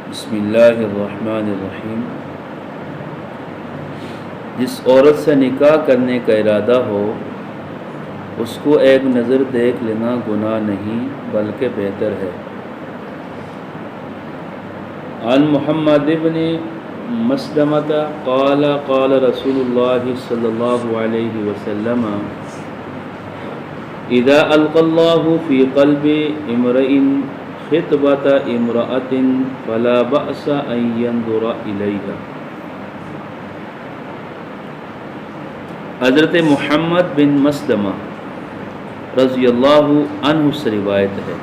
بسم اللہ الرحمن الرحیم۔ جس عورت سے نکاح کرنے کا ارادہ ہو اس کو ایک نظر دیکھ لینا گناہ نہیں بلکہ بہتر ہے۔ عن محمد بن مسلمۃ قال قال رسول اللہ صلی اللہ علیہ وسلم اذا القى الله في قلب امرئ خطبۃ امرأة فلا بأس ان ينظر الیہا۔ حضرت محمد بن مسلمہ رضی اللہ عنہ سے روایت ہے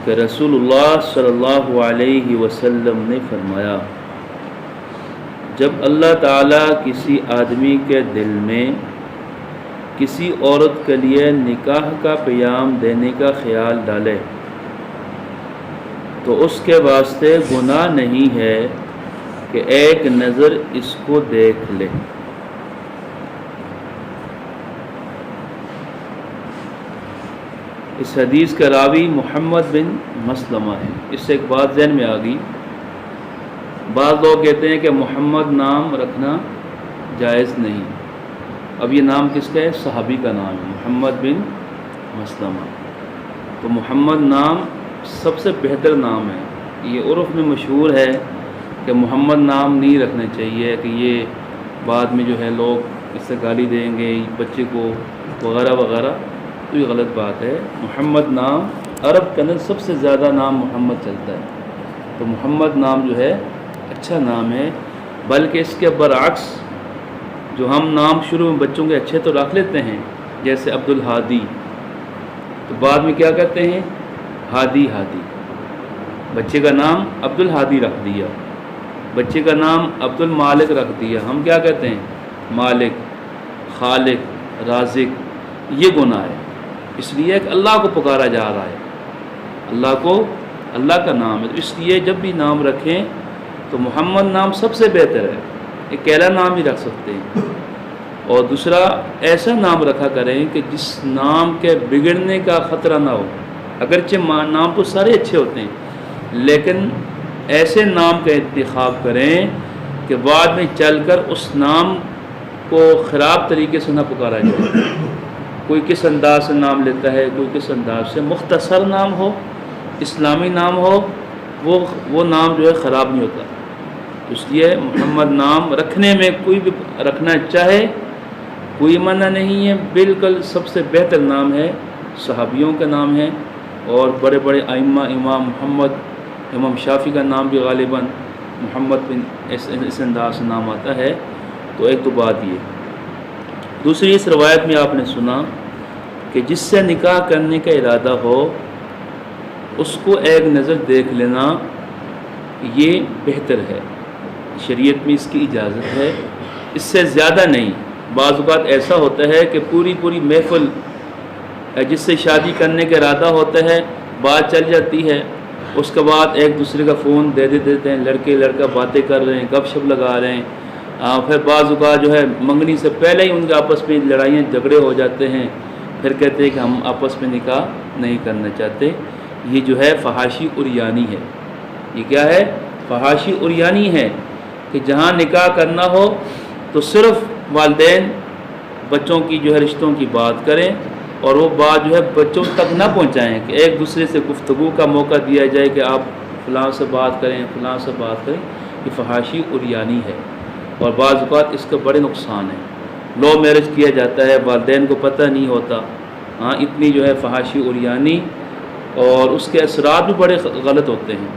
کہ رسول اللہ صلی اللہ علیہ وسلم نے فرمایا، جب اللہ تعالیٰ کسی آدمی کے دل میں کسی عورت کے لیے نکاح کا پیام دینے کا خیال ڈالے تو اس کے واسطے گناہ نہیں ہے کہ ایک نظر اس کو دیکھ لے۔ اس حدیث کا راوی محمد بن مسلمہ ہے۔ اس سے ایک بات ذہن میں آ گئی، بعض لوگ کہتے ہیں کہ محمد نام رکھنا جائز نہیں۔ اب یہ نام کس کا ہے؟ صحابی کا نام ہے، محمد بن مسلمہ۔ تو محمد نام سب سے بہتر نام ہے۔ یہ عرف میں مشہور ہے کہ محمد نام نہیں رکھنا چاہیے، کہ یہ بعد میں جو ہے لوگ اس سے گالی دیں گے بچے کو وغیرہ وغیرہ، تو یہ غلط بات ہے۔ محمد نام عرب کے اندر سب سے زیادہ نام محمد چلتا ہے، تو محمد نام جو ہے اچھا نام ہے۔ بلکہ اس کے برعکس جو ہم نام شروع میں بچوں کے اچھے تو رکھ لیتے ہیں، جیسے عبد الہادی، تو بعد میں کیا کہتے ہیں؟ ہادی ہادی۔ بچے کا نام عبد الہادی رکھ دیا، بچے کا نام عبد المالک رکھ دیا، ہم کیا کہتے ہیں؟ مالک، خالق، رازق۔ یہ گناہ ہے، اس لیے کہ اللہ کو پکارا جا رہا ہے، اللہ کو، اللہ کا نام ہے، تو اس لیے جب بھی نام رکھیں تو محمد نام سب سے بہتر ہے۔ ایک اکیلا نام ہی رکھ سکتے ہیں، اور دوسرا ایسا نام رکھا کریں کہ جس نام کے بگڑنے کا خطرہ نہ ہو۔ اگرچہ نام تو سارے اچھے ہوتے ہیں، لیکن ایسے نام کا انتخاب کریں کہ بعد میں چل کر اس نام کو خراب طریقے سے نہ پکارا جائے۔ کوئی کس انداز سے نام لیتا ہے، کوئی کس انداز سے، مختصر نام ہو، اسلامی نام ہو، وہ نام جو ہے خراب نہیں ہوتا۔ اس لیے محمد نام رکھنے میں کوئی بھی رکھنا چاہے کوئی منع نہیں ہے، بالکل سب سے بہتر نام ہے، صحابیوں کا نام ہے، اور بڑے بڑے ائمہ، امام شافعی کا نام بھی غالباً محمد بن اس انداز سے نام آتا ہے۔ تو ایک تو بات یہ۔ دوسری، اس روایت میں آپ نے سنا کہ جس سے نکاح کرنے کا ارادہ ہو اس کو ایک نظر دیکھ لینا یہ بہتر ہے، شریعت میں اس کی اجازت ہے، اس سے زیادہ نہیں۔ بعض اوقات ایسا ہوتا ہے کہ پوری محفل جس سے شادی کرنے کا ارادہ ہوتا ہے، بات چل جاتی ہے، اس کے بعد ایک دوسرے کا فون دے دیتے ہیں، لڑکے لڑکا باتیں کر رہے ہیں، گپ شپ لگا رہے ہیں، پھر بعض اوقات جو ہے منگنی سے پہلے ہی ان کے آپس میں لڑائیاں جھگڑے ہو جاتے ہیں، پھر کہتے ہیں کہ ہم آپس میں نکاح نہیں کرنا چاہتے۔ یہ جو ہے فحاشی عریانی ہے۔ یہ کیا ہے؟ فحاشی عریانی ہے کہ جہاں نکاح کرنا ہو تو صرف والدین بچوں کی جو ہے رشتوں کی بات کریں، اور وہ بات جو ہے بچوں تک نہ پہنچائیں، کہ ایک دوسرے سے گفتگو کا موقع دیا جائے کہ آپ فلاں سے بات کریں، فلاں سے بات کریں۔ یہ فحاشی عریانی ہے، اور بعض اوقات اس کے بڑے نقصان ہیں۔ لو میرج کیا جاتا ہے، والدین کو پتہ نہیں ہوتا، اتنی جو ہے فحاشی عریانی، اور اس کے اثرات بھی بڑے غلط ہوتے ہیں۔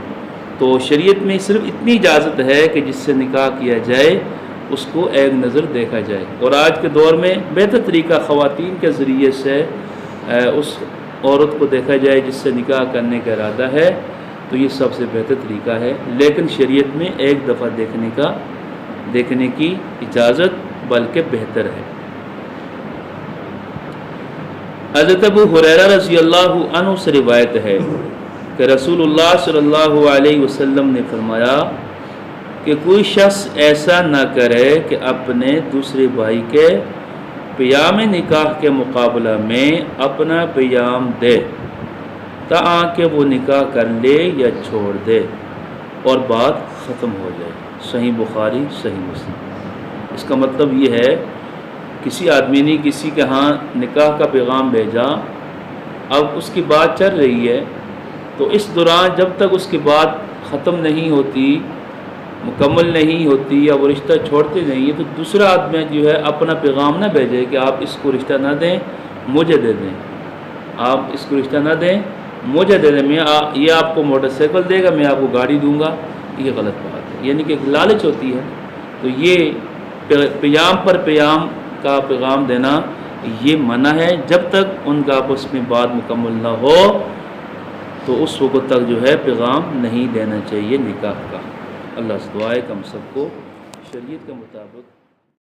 تو شریعت میں صرف اتنی اجازت ہے کہ جس سے نکاح کیا جائے اس کو ایک نظر دیکھا جائے، اور آج کے دور میں بہتر طریقہ خواتین کے ذریعے سے اس عورت کو دیکھا جائے جس سے نکاح کرنے کا ارادہ ہے، تو یہ سب سے بہتر طریقہ ہے۔ لیکن شریعت میں ایک دفعہ دیکھنے کی اجازت بلکہ بہتر ہے۔ حضرت ابو ہریرہ رضی اللہ عنہ سے روایت ہے کہ رسول اللہ صلی اللہ علیہ وسلم نے فرمایا کہ کوئی شخص ایسا نہ کرے کہ اپنے دوسرے بھائی کے پیام نکاح کے مقابلہ میں اپنا پیام دے تاکہ وہ نکاح کر لے یا چھوڑ دے۔ اور بات ختم ہو جائے۔ صحیح بخاری، صحیح مسلم۔ اس کا مطلب یہ ہے کسی آدمی نے کسی کے ہاں نکاح کا پیغام بھیجا، اب اس کی بات چل رہی ہے، تو اس دوران جب تک اس کی بات ختم نہیں ہوتی، مکمل نہیں ہوتی، یا وہ رشتہ چھوڑتے نہیں ہیں، تو دوسرا آدمی جو ہے اپنا پیغام نہ بھیجے کہ آپ اس کو رشتہ نہ دیں، مجھے دے دیں، آپ اس کو رشتہ نہ دیں، مجھے دے دیں، یہ آپ کو موٹر سائیکل دے گا، میں آپ کو گاڑی دوں گا۔ یہ غلط بات ہے، یعنی کہ ایک لالچ ہوتی ہے۔ تو یہ پیام پر پیام کا پیغام دینا یہ منع ہے۔ جب تک ان کا آپس میں بات مکمل نہ ہو تو اس وقت تک جو ہے پیغام نہیں دینا چاہیے نکاح کا۔ اللہ سے دعا ہے کہ ہم سب کو شریعت کے مطابق